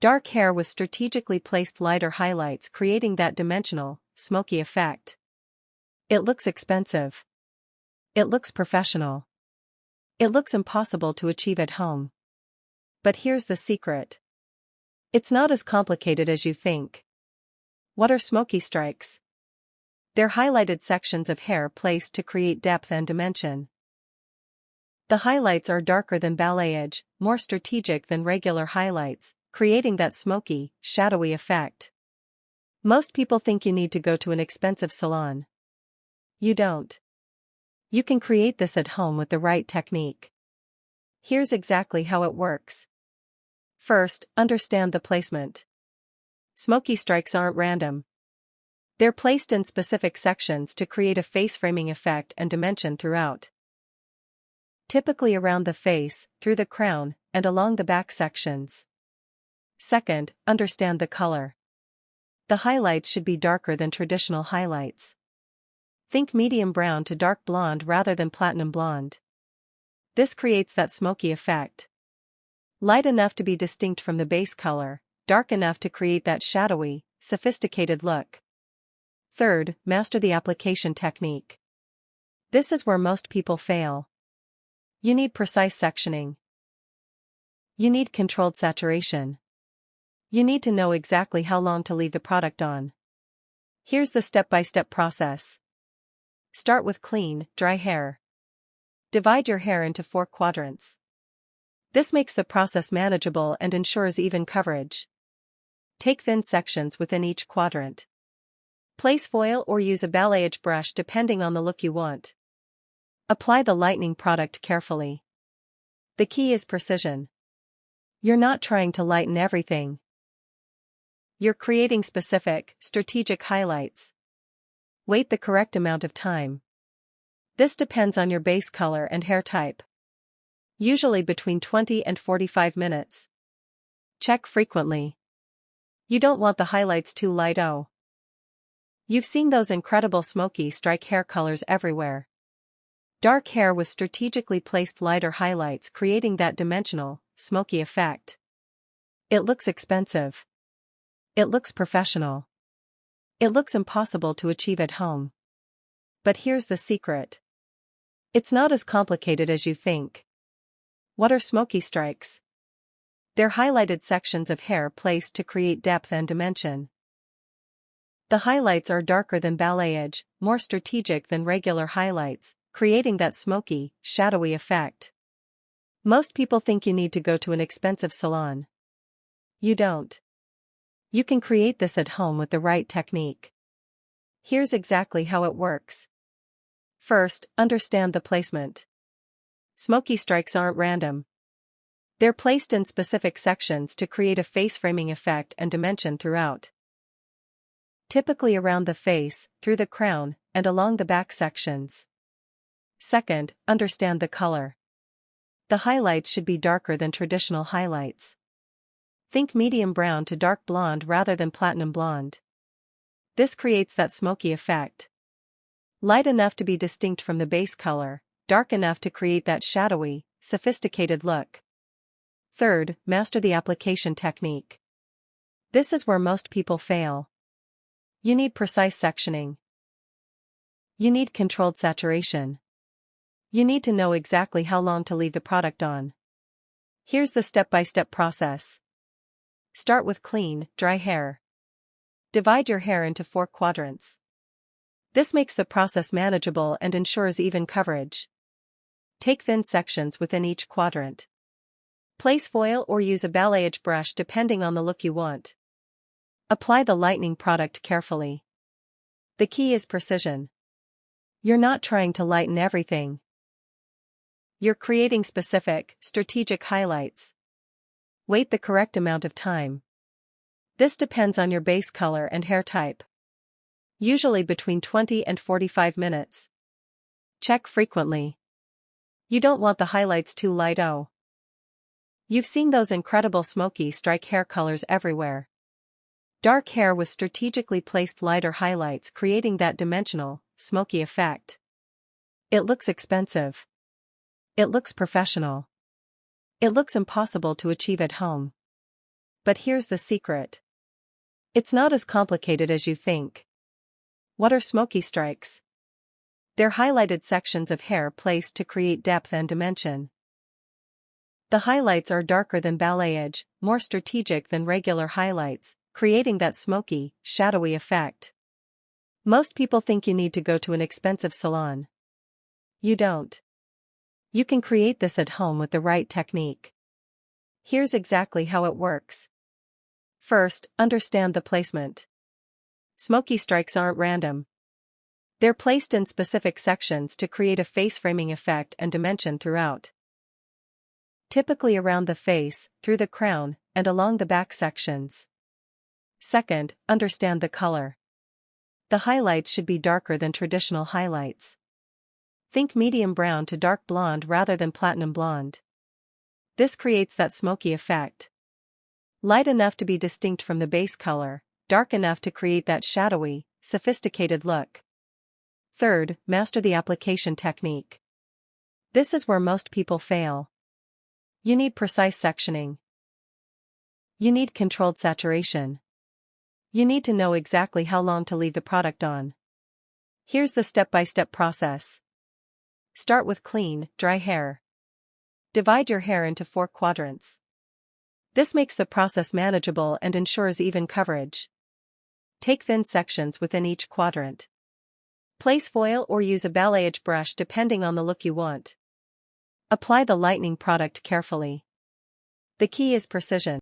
Dark hair with strategically placed lighter highlights, creating that dimensional, smoky effect. It looks expensive. It looks professional. It looks impossible to achieve at home. But here's the secret. It's not as complicated as you think. What are smoky strikes? They're highlighted sections of hair placed to create depth and dimension. The highlights are darker than balayage, more strategic than regular highlights, creating that smoky, shadowy effect. Most people think you need to go to an expensive salon. You don't. You can create this at home with the right technique. Here's exactly how it works. First, understand the placement. Smoky strikes aren't random. They're placed in specific sections to create a face-framing effect and dimension throughout. Typically around the face, through the crown, and along the back sections. Second, understand the color. The highlights should be darker than traditional highlights. Think medium brown to dark blonde rather than platinum blonde. This creates that smoky effect. Light enough to be distinct from the base color, dark enough to create that shadowy, sophisticated look. Third, master the application technique. This is where most people fail. You need precise sectioning. You need controlled saturation. You need to know exactly how long to leave the product on. Here's the step-by-step process. Start with clean, dry hair. Divide your hair into 4 quadrants. This makes the process manageable and ensures even coverage. Take thin sections within each quadrant. Place foil or use a balayage brush depending on the look you want. Apply the lightening product carefully. The key is precision. You're not trying to lighten everything. You're creating specific, strategic highlights. Wait the correct amount of time. This depends on your base color and hair type. Usually between 20 and 45 minutes. Check frequently. You don't want the highlights too light. You've seen those incredible smoky strike hair colors everywhere. Dark hair with strategically placed lighter highlights, creating that dimensional, smoky effect. It looks expensive. It looks professional. It looks impossible to achieve at home. But here's the secret. It's not as complicated as you think. What are smoky strikes? They're highlighted sections of hair placed to create depth and dimension. The highlights are darker than balayage, more strategic than regular highlights, creating that smoky, shadowy effect. Most people think you need to go to an expensive salon. You don't. You can create this at home with the right technique. Here's exactly how it works. First, understand the placement. Smoky strikes aren't random. They're placed in specific sections to create a face-framing effect and dimension throughout. Typically around the face, through the crown, and along the back sections. Second, understand the color. The highlights should be darker than traditional highlights. Think medium brown to dark blonde rather than platinum blonde. This creates that smoky effect. Light enough to be distinct from the base color, dark enough to create that shadowy, sophisticated look. Third, master the application technique. This is where most people fail. You need precise sectioning. You need controlled saturation. You need to know exactly how long to leave the product on. Here's the step-by-step process. Start with clean, dry hair. Divide your hair into 4 quadrants. This makes the process manageable and ensures even coverage. Take thin sections within each quadrant. Place foil or use a balayage brush depending on the look you want. Apply the lightening product carefully. The key is precision. You're not trying to lighten everything. You're creating specific, strategic highlights. Wait the correct amount of time. This depends on your base color and hair type. Usually between 20 and 45 minutes. Check frequently. You don't want the highlights too light. You've seen those incredible smoky strike hair colors everywhere. Dark hair with strategically placed lighter highlights, creating that dimensional, smoky effect. It looks expensive. It looks professional. It looks impossible to achieve at home. But here's the secret. It's not as complicated as you think. What are smoky strikes? They're highlighted sections of hair placed to create depth and dimension. The highlights are darker than balayage, more strategic than regular highlights, creating that smoky, shadowy effect. Most people think you need to go to an expensive salon. You don't. You can create this at home with the right technique. Here's exactly how it works. First, understand the placement. Smoky strikes aren't random. They're placed in specific sections to create a face-framing effect and dimension throughout. Typically around the face, through the crown, and along the back sections. Second, understand the color. The highlights should be darker than traditional highlights. Think medium brown to dark blonde rather than platinum blonde. This creates that smoky effect. Light enough to be distinct from the base color, dark enough to create that shadowy, sophisticated look. Third, master the application technique. This is where most people fail. You need precise sectioning. You need controlled saturation. You need to know exactly how long to leave the product on. Here's the step-by-step process. Start with clean, dry hair. Divide your hair into 4 quadrants. This makes the process manageable and ensures even coverage. Take thin sections within each quadrant. Place foil or use a balayage brush depending on the look you want. Apply the lightening product carefully. The key is precision.